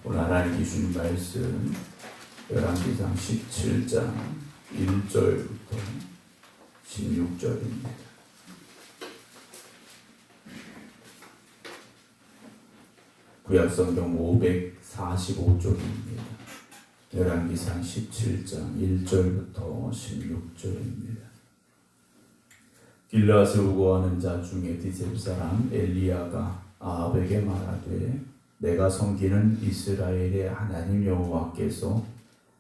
오늘 하나님 주신 말씀 열왕기상 17장 1절부터 16절입니다. 구약성경 545쪽입니다. 열왕기상 17장 1절부터 16절입니다. 길르앗을 우거하는 자 중에 디셉 사람 엘리야가 아합에게 말하되 내가 섬기는 이스라엘의 하나님 여호와께서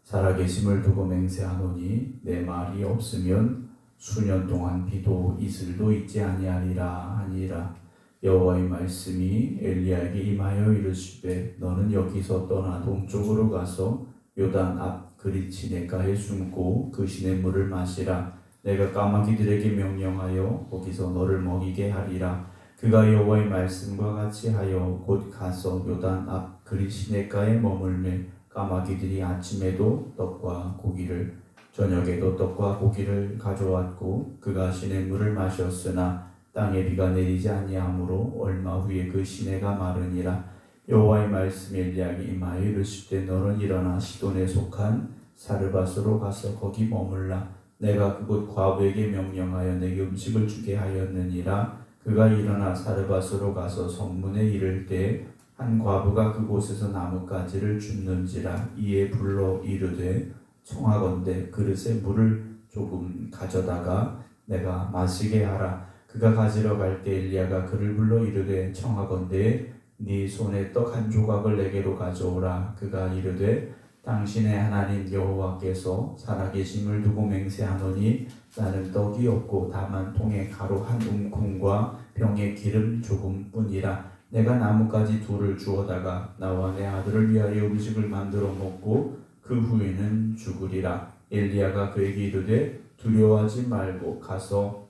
살아계심을 두고 맹세하노니 내 말이 없으면 수년 동안 비도 이슬도 있지 아니하리라 하니라. 여호와의 말씀이 엘리야에게 임하여 이르시되 너는 여기서 떠나 동쪽으로 가서 요단 앞 그릿 시내가에 숨고 그 시냇물을 마시라. 내가 까마귀들에게 명령하여 거기서 너를 먹이게 하리라. 그가 여호와의 말씀과 같이 하여 곧 가서 요단 앞 그릿 시내가에 머물매 까마귀들이 아침에도 떡과 고기를 저녁에도 떡과 고기를 가져왔고 그가 시냇물을 마셨으나 땅에 비가 내리지 아니하므로 얼마 후에 그 시내가 마르니라. 여호와의 말씀이 엘리야에게 임하여 이르시되 너는 일어나 시돈에 속한 사르밧으로 가서 거기 머물라. 내가 그곳 과부에게 명령하여 내게 음식을 주게 하였느니라. 그가 일어나 사르밧으로 가서 성문에 이를 때 한 과부가 그곳에서 나뭇가지를 줍는지라. 이에 불러 이르되 청하건대 그릇에 물을 조금 가져다가 내가 마시게 하라. 그가 가지러 갈 때 엘리야가 그를 불러 이르되 청하건대 네 손에 떡 한 조각을 내게로 가져오라. 그가 이르되 당신의 하나님 여호와께서 살아계심을 두고 맹세하노니 나는 떡이 없고 다만 통에 가루 한 움큼과 병에 기름 조금뿐이라. 내가 나뭇가지 둘을 주워다가 나와 내 아들을 위하여 음식을 만들어 먹고 그 후에는 죽으리라. 엘리야가 그에게 이르되 두려워하지 말고 가서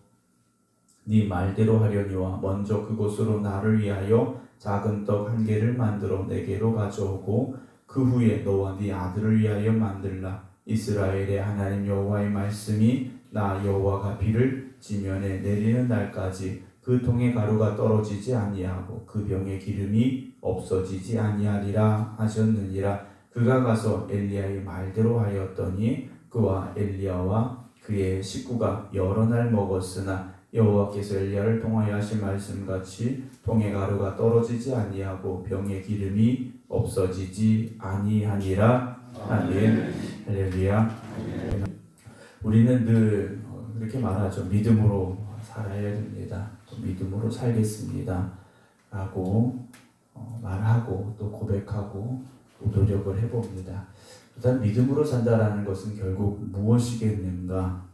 네 말대로 하려니와 먼저 그곳으로 나를 위하여 작은 떡 한 개를 만들어 내게로 가져오고 그 후에 너와 네 아들을 위하여 만들라. 이스라엘의 하나님 여호와의 말씀이 나 여호와가 비를 지면에 내리는 날까지 그 통에 가루가 떨어지지 아니하고 그 병에 기름이 없어지지 아니하리라 하셨느니라. 그가 가서 엘리야의 말대로 하였더니 그와 엘리야와 그의 식구가 여러 날 먹었으나 여호와께서 엘리야를 통하여 하신 말씀같이 통에 가루가 떨어지지 아니하고 병에 기름이 없어지지 아니하니라. 아멘. 할렐루야. 우리는 늘 이렇게 말하죠. 믿음으로 살아야 됩니다. 또 믿음으로 살겠습니다 라고 말하고 또 고백하고 또 노력을 해봅니다. 일단 믿음으로 산다라는 것은 결국 무엇이겠는가?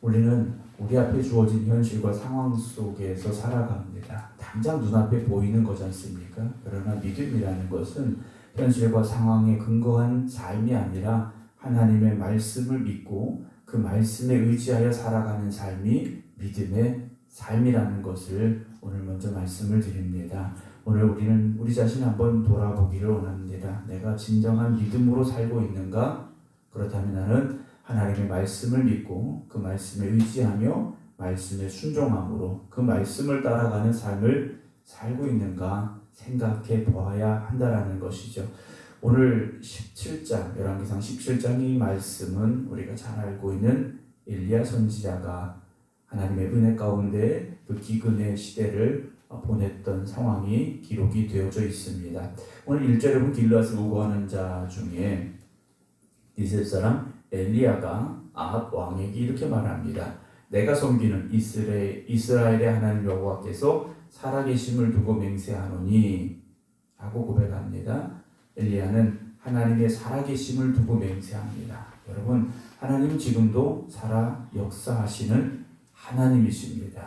우리는 우리 앞에 주어진 현실과 상황 속에서 살아갑니다. 당장 눈앞에 보이는 거지 않습니까? 그러나 믿음이라는 것은 현실과 상황에 근거한 삶이 아니라 하나님의 말씀을 믿고 그 말씀에 의지하여 살아가는 삶이 믿음의 삶이라는 것을 오늘 먼저 말씀을 드립니다. 오늘 우리는 우리 자신 한번 돌아보기를 원합니다. 내가 진정한 믿음으로 살고 있는가? 그렇다면 나는 하나님의 말씀을 믿고 그 말씀에 의지하며 말씀에 순종함으로 그 말씀을 따라가는 삶을 살고 있는가 생각해 보아야 한다라는 것이죠. 오늘 17장, 열왕기상 17장의 말씀은 우리가 잘 알고 있는 엘리야 선지자가 하나님의 은혜 가운데 그 기근의 시대를 보냈던 상황이 기록이 되어져 있습니다. 오늘 1절에 보면 길르앗을 우거하는 자 중에 디셉 사람 엘리야가 아합 왕에게 이렇게 말합니다. 내가 섬기는 이스라엘의 하나님 여호와께서 살아계심을 두고 맹세하노니 하고 고백합니다. 엘리야는 하나님의 살아계심을 두고 맹세합니다. 여러분, 하나님은 지금도 살아 역사하시는 하나님이십니다.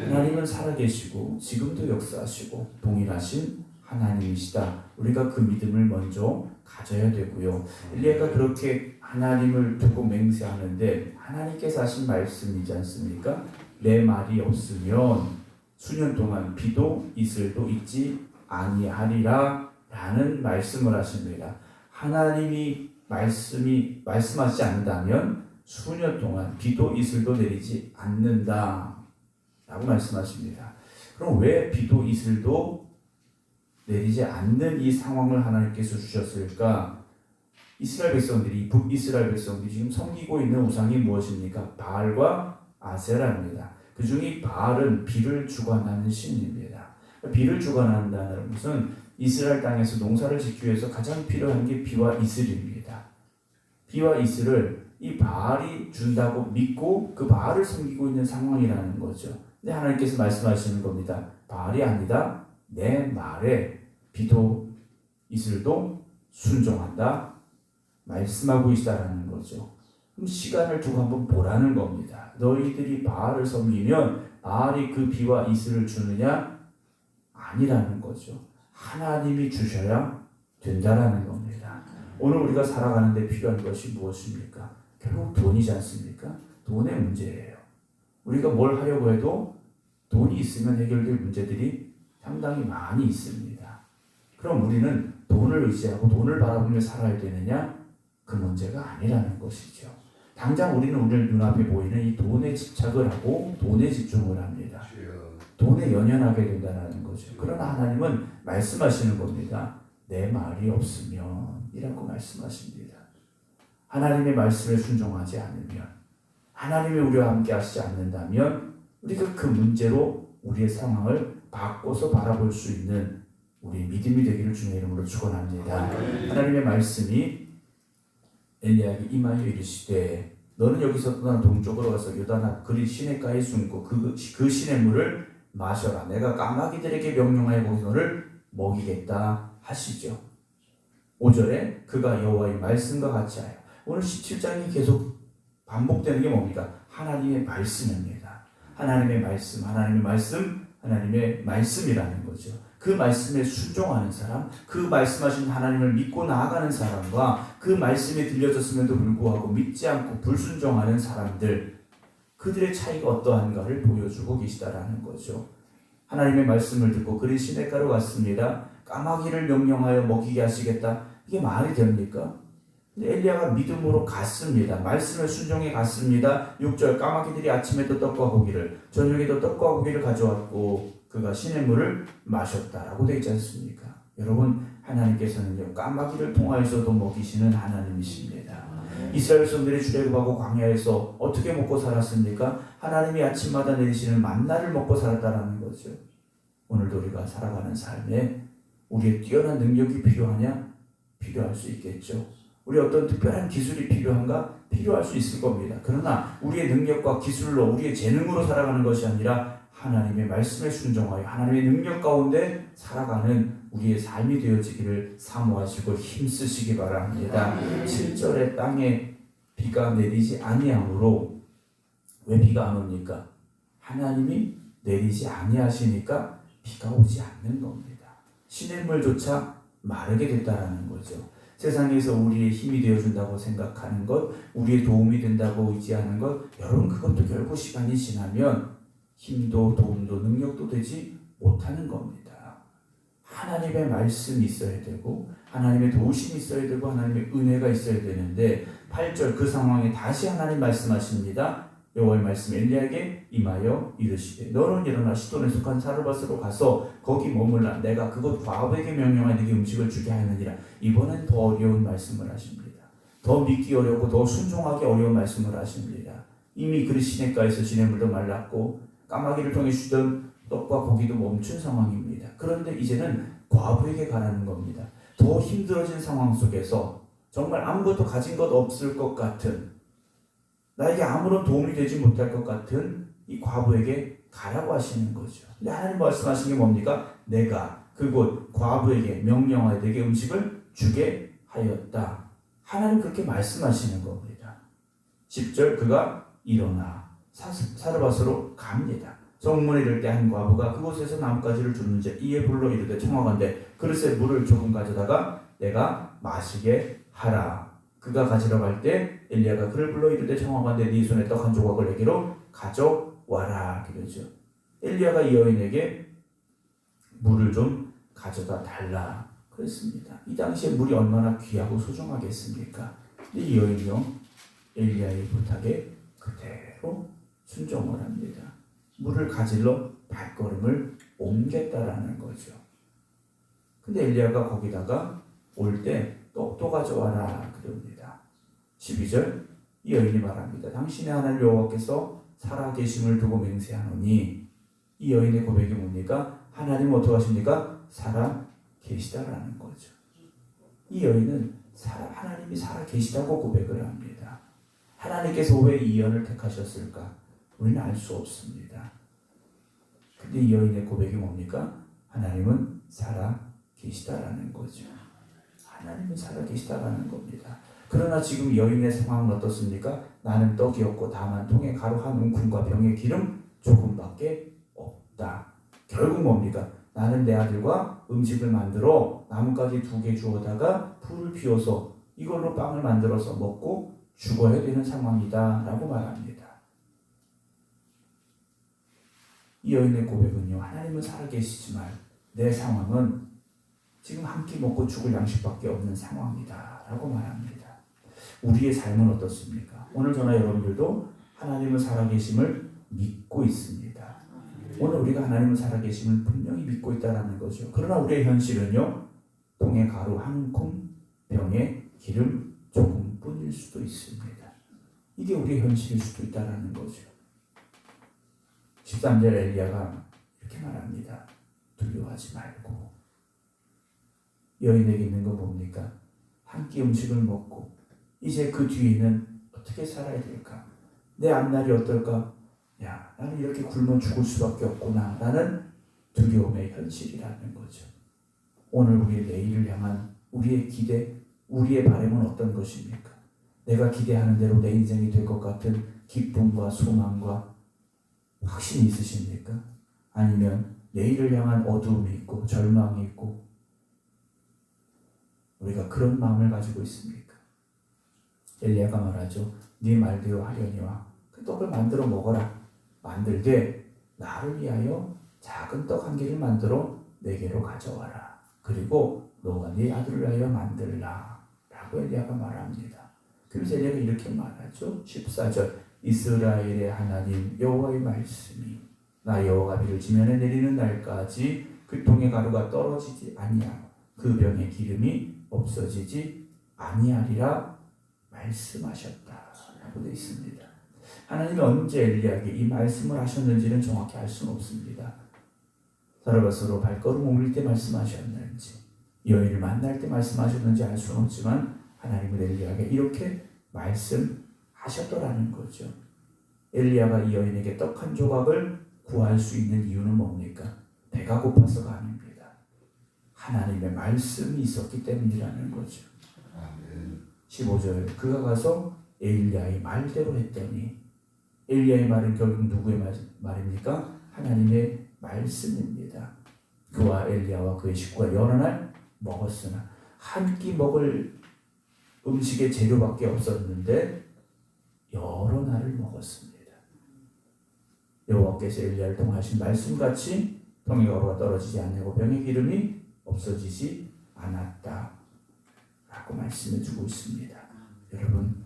하나님은 살아계시고 지금도 역사하시고 동일하신 하나님이시다. 우리가 그 믿음을 먼저 가져야 되고요. 엘리야가 그렇게 하나님을 두고 맹세하는데 하나님께서 하신 말씀이지 않습니까? 내 말이 없으면 수년 동안 비도 이슬도 있지 아니하리라 라는 말씀을 하십니다. 하나님이 말씀하시지 않는다면 수년 동안 비도 이슬도 내리지 않는다 라고 말씀하십니다. 그럼 왜 비도 이슬도 내리지 않는 이 상황을 하나님께서 주셨을까? 이스라엘 백성들이, 북이스라엘 백성들이 지금 섬기고 있는 우상이 무엇입니까? 바알과 아세라입니다. 그 중에 바알은 비를 주관하는 신입니다. 비를 주관한다는 것은 이스라엘 땅에서 농사를 짓기 위해서 가장 필요한 게 비와 이슬입니다. 비와 이슬을 이 바알이 준다고 믿고 그 바알을 섬기고 있는 상황이라는 거죠. 근데 하나님께서 말씀하시는 겁니다. 바알이 아니다. 내 말에 비도 이슬도 순종한다. 말씀하고 있다라는 거죠. 그럼 시간을 두고 한번 보라는 겁니다. 너희들이 바알을 섬기면 바알이 그 비와 이슬을 주느냐? 아니라는 거죠. 하나님이 주셔야 된다라는 겁니다. 오늘 우리가 살아가는 데 필요한 것이 무엇입니까? 결국 돈이지 않습니까? 돈의 문제예요. 우리가 뭘 하려고 해도 돈이 있으면 해결될 문제들이 상당히 많이 있습니다. 그럼 우리는 돈을 의지하고 돈을 바라보며 살아야 되느냐? 그 문제가 아니라는 것이죠. 당장 우리는 오늘 눈앞에 보이는 이 돈에 집착을 하고 돈에 집중을 합니다. 돈에 연연하게 된다는 거죠. 그러나 하나님은 말씀하시는 겁니다. 내 말이 없으면 이라고 말씀하십니다. 하나님의 말씀에 순종하지 않으면, 하나님이 우리와 함께 하시지 않는다면 우리가 그 문제로 우리의 상황을 바꿔서 바라볼 수 있는 우리 믿음이 되기를 주님의 이름으로 축원합니다. 하나님의 말씀이 엘리야에게 임하여 이르시되 너는 여기서 떠나 동쪽으로 가서 요단 앞 그리 시냇가에 숨고 그 시냇물을 마셔라. 내가 까마귀들에게 명령하여 거기서 너를 먹이겠다 하시죠. 5절에 그가 여호와의 말씀과 같이 하여. 오늘 17장이 계속 반복되는 게 뭡니까? 하나님의 말씀입니다. 하나님의 말씀, 하나님의 말씀, 하나님의 말씀이라는 거죠. 그 말씀에 순종하는 사람, 그 말씀하신 하나님을 믿고 나아가는 사람과 그 말씀이 들려졌음에도 불구하고 믿지 않고 불순종하는 사람들, 그들의 차이가 어떠한가를 보여주고 계시다라는 거죠. 하나님의 말씀을 듣고 그리 시냇가로 갔습니다. 까마귀를 명령하여 먹이게 하시겠다. 이게 말이 됩니까? 근데 엘리야가 믿음으로 갔습니다. 말씀을 순종해 갔습니다. 6절 까마귀들이 아침에도 떡과 고기를 저녁에도 떡과 고기를 가져왔고 그가 시냇물을 마셨다라고 되어 있지 않습니까? 여러분, 하나님께서는요 까마귀를 통하여서도 먹이시는 하나님이십니다. 이스라엘 백성들이 출애굽하고 광야에서 어떻게 먹고 살았습니까? 하나님이 아침마다 내리시는 만나를 먹고 살았다라는 거죠. 오늘도 우리가 살아가는 삶에 우리의 뛰어난 능력이 필요하냐? 필요할 수 있겠죠. 우리 어떤 특별한 기술이 필요한가? 필요할 수 있을 겁니다. 그러나 우리의 능력과 기술로 우리의 재능으로 살아가는 것이 아니라 하나님의 말씀에 순종하여 하나님의 능력 가운데 살아가는 우리의 삶이 되어지기를 사모하시고 힘쓰시기 바랍니다. 7절에 땅에 비가 내리지 아니하므로, 왜 비가 안 옵니까? 하나님이 내리지 아니하시니까 비가 오지 않는 겁니다. 시냇물조차 마르게 됐다라는 거죠. 세상에서 우리의 힘이 되어준다고 생각하는 것, 우리의 도움이 된다고 의지하는 것, 여러분 그것도 결국 시간이 지나면 힘도 도움도 능력도 되지 못하는 겁니다. 하나님의 말씀이 있어야 되고 하나님의 도우심이 있어야 되고 하나님의 은혜가 있어야 되는데 8절 그 상황에 다시 하나님 말씀하십니다. 여호와의 말씀 엘리야에게 임하여 이르시되 너는 일어나 시돈에 속한 사르밧으로 가서 거기 머물라. 내가 그곳 과부에게 명령하여 네게 음식을 주게 하느니라. 이번엔 더 어려운 말씀을 하십니다. 더 믿기 어렵고 더 순종하기 어려운 말씀을 하십니다. 이미 그 시냇가에서 시냇물도 말랐고 까마귀를 통해 주던 떡과 고기도 멈춘 상황입니다. 그런데 이제는 과부에게 가라는 겁니다. 더 힘들어진 상황 속에서 정말 아무것도 가진 것 없을 것 같은, 나에게 아무런 도움이 되지 못할 것 같은 이 과부에게 가라고 하시는 거죠. 근데 하나님 말씀하신 게 뭡니까? 내가 그곳 과부에게 명령하여 내게 음식을 주게 하였다. 하나님 그렇게 말씀하시는 겁니다. 10절 그가 일어나 사르밧으로 갑니다. 정문에 이를 때 한 과부가 그곳에서 나뭇가지를 줍는지 이에 불러 이르되 청하건대 그릇에 물을 조금 가져다가 내가 마시게 하라. 그가 가지러 갈 때 엘리야가 그를 불러 이르되 청하건대 네 손에 떡 한 조각을 내게로 가져와라. 그러죠. 엘리야가 이 여인에게 물을 좀 가져다 달라 그랬습니다. 이 당시에 물이 얼마나 귀하고 소중하겠습니까? 근데 이 여인이요 엘리야의 부탁에 그대로 순종을 합니다. 물을 가지러 발걸음을 옮겼다라는 거죠. 근데 엘리야가 거기다가 올 때 떡도 가져와라 그럽니다. 12절 이 여인이 말합니다. 당신의 하나님 여호와께서 살아계심을 두고 맹세하노니 이 여인의 고백이 뭡니까? 하나님 어떻게 하십니까? 살아계시다라는 거죠. 이 여인은 하나님이 살아계시다고 고백을 합니다. 하나님께서 왜 이 여인을 택하셨을까? 우리는 알 수 없습니다. 근데 이 여인의 고백이 뭡니까? 하나님은 살아계시다라는 거죠. 하나님은 살아계시다라는 겁니다. 그러나 지금 여인의 상황은 어떻습니까? 나는 떡이 없고 다만 통에 가루 한 움큼과 병에 기름 조금밖에 없다. 결국 뭡니까? 나는 내 아들과 음식을 만들어 나뭇가지 2개 주워다가 불을 피워서 이걸로 빵을 만들어서 먹고 죽어야 되는 상황이다 라고 말합니다. 이 여인의 고백은요, 하나님은 살아계시지만 내 상황은 지금 한 끼 먹고 죽을 양식밖에 없는 상황이다 라고 말합니다. 우리의 삶은 어떻습니까? 오늘 저나 여러분들도 하나님은 살아계심을 믿고 있습니다. 오늘 우리가 하나님은 살아계심을 분명히 믿고 있다는 거죠. 그러나 우리의 현실은요, 통에 가루 한 움큼, 병에 기름 조금뿐일 수도 있습니다. 이게 우리의 현실일 수도 있다는 거죠. 13절 엘리야가 이렇게 말합니다. 두려워하지 말고. 여인에게 있는 건 뭡니까? 한 끼 음식을 먹고 이제 그 뒤에는 어떻게 살아야 될까? 내 앞날이 어떨까? 야, 나는 이렇게 굶어 죽을 수밖에 없구나. 라는 두려움의 현실이라는 거죠. 오늘 우리의 내일을 향한 우리의 기대, 우리의 바람은 어떤 것입니까? 내가 기대하는 대로 내 인생이 될 것 같은 기쁨과 소망과 확신이 있으십니까? 아니면 내일을 향한 어두움이 있고 절망이 있고 우리가 그런 마음을 가지고 있습니까? 엘리야가 말하죠. 네 말대로 하려니와 그 떡을 만들어 먹어라. 만들되 나를 위하여 작은 떡 1개를 만들어 내게로 가져와라. 그리고 너가 네 아들을 위하여 만들라. 라고 엘리야가 말합니다. 그래서 엘리야가 이렇게 말하죠. 14절 이스라엘의 하나님 여호와의 말씀이 나 여호와가 비를 지면에 내리는 날까지 그 통의 가루가 떨어지지 아니하고 그 병의 기름이 없어지지 아니하리라 말씀하셨다 라고 되어 있습니다. 하나님이 언제 엘리야에게 이 말씀을 하셨는지는 정확히 알 수는 없습니다. 사르밧으로 발걸음 옮길 때 말씀하셨는지 여인을 만날 때 말씀하셨는지 알 수는 없지만 하나님은 엘리야에게 이렇게 말씀하셨더라는 거죠. 엘리야가 이 여인에게 떡 한 조각을 구할 수 있는 이유는 뭡니까? 배가 고파서가 아닙니다. 하나님의 말씀이 있었기 때문이라는 거죠. 15절 그가 가서 엘리야의 말대로 했더니 엘리야의 말은 결국 누구의 말입니까? 하나님의 말씀입니다. 그와 엘리야와 그의 식구가 여러 날 먹었으나 한 끼 먹을 음식의 재료밖에 없었는데 여러 날을 먹었습니다. 여호와께서 엘리야를 통하신 말씀같이 병의 가루가 떨어지지 않고 병의 기름이 없어지지 않았다 라고 말씀해주고 있습니다. 여러분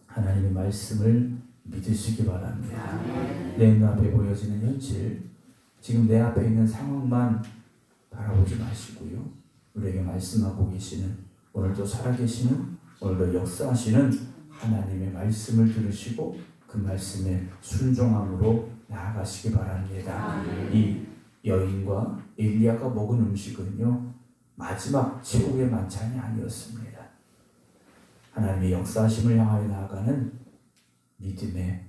하나님의 말씀을 믿으시기 바랍니다. 내 눈앞에 보여지는 현실 지금 내 앞에 있는 상황만 바라보지 마시고요. 우리에게 말씀하고 계시는 오늘도 살아계시는 오늘도 역사하시는 하나님의 말씀을 들으시고 그 말씀에 순종함으로 나아가시기 바랍니다. 이 여인과 엘리야가 먹은 음식은요 마지막 최후의 만찬이 아니었습니다. 하나님의 역사하심을 향하여 나아가는 믿음의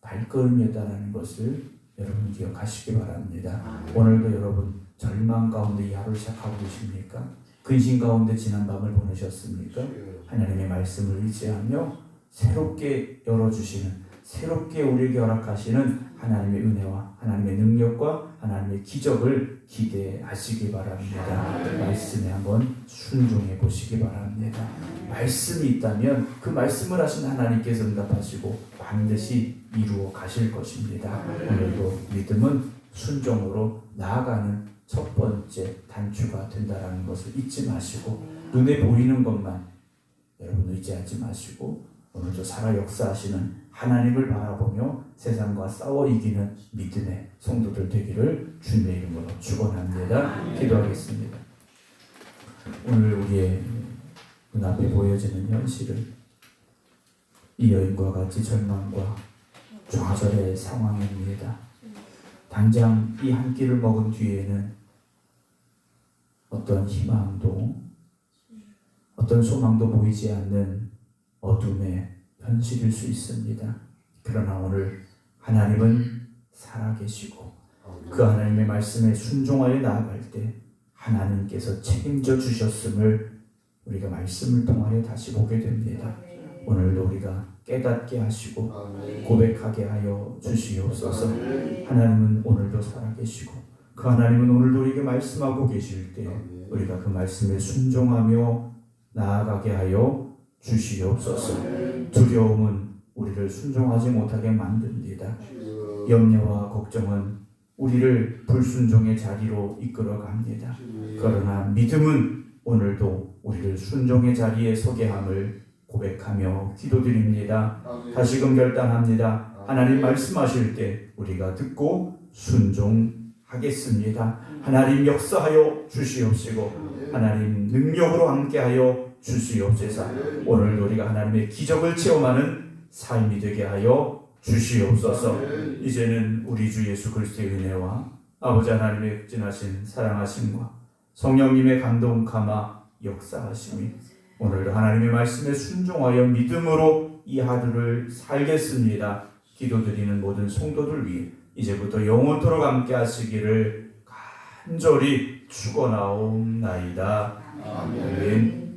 발걸음이었다는 것을 여러분 기억하시기 바랍니다. 오늘도 여러분 절망 가운데 이 하루를 시작하고 계십니까? 근심 가운데 지난 밤을 보내셨습니까? 하나님의 말씀을 의지하며 새롭게 열어주시는 새롭게 우리에게 허락하시는 하나님의 은혜와 하나님의 능력과 하나님의 기적을 기대하시기 바랍니다. 말씀에 한번 순종해 보시기 바랍니다. 말씀이 있다면 그 말씀을 하신 하나님께서 응답하시고 반드시 이루어 가실 것입니다. 오늘도 믿음은 순종으로 나아가는 첫 번째 단추가 된다는 것을 잊지 마시고 눈에 보이는 것만 여러분 의지하지 마시고 오늘도 살아 역사하시는 하나님을 바라보며 세상과 싸워 이기는 믿음의 성도들 되기를 주님의 이름으로 축원합니다. 기도하겠습니다. 오늘 우리의 눈앞에 보여지는 현실은 이 여인과 같이 절망과 좌절의 상황입니다. 당장 이 한 끼를 먹은 뒤에는 어떤 희망도 어떤 소망도 보이지 않는 어둠의 현실일 수 있습니다. 그러나 오늘 하나님은 살아계시고 그 하나님의 말씀에 순종하여 나아갈 때 하나님께서 책임져 주셨음을 우리가 말씀을 통하여 다시 보게 됩니다. 오늘도 우리가 깨닫게 하시고 고백하게 하여 주시옵소서. 하나님은 오늘도 살아계시고 그 하나님은 오늘도 우리에게 말씀하고 계실 때 우리가 그 말씀에 순종하며 나아가게 하여 주시옵소서. 두려움은 우리를 순종하지 못하게 만듭니다. 염려와 걱정은 우리를 불순종의 자리로 이끌어 갑니다. 그러나 믿음은 오늘도 우리를 순종의 자리에 서게 함을 고백하며 기도드립니다. 다시금 결단합니다. 하나님 말씀하실 때 우리가 듣고 순종하겠습니다. 하나님 역사하여 주시옵시고 하나님 능력으로 함께하여 주시옵소서. 오늘도 우리가 하나님의 기적을 체험하는 삶이 되게 하여 주시옵소서. 이제는 우리 주 예수 그리스도의 은혜와 아버지 하나님의 극진하신 사랑하심과 성령님의 감동 감화 역사하심이 오늘도 하나님의 말씀에 순종하여 믿음으로 이 하루를 살겠습니다. 기도드리는 모든 성도들 위해 이제부터 영원토록 함께 하시기를 간절히 축원하옵나이다. 아멘.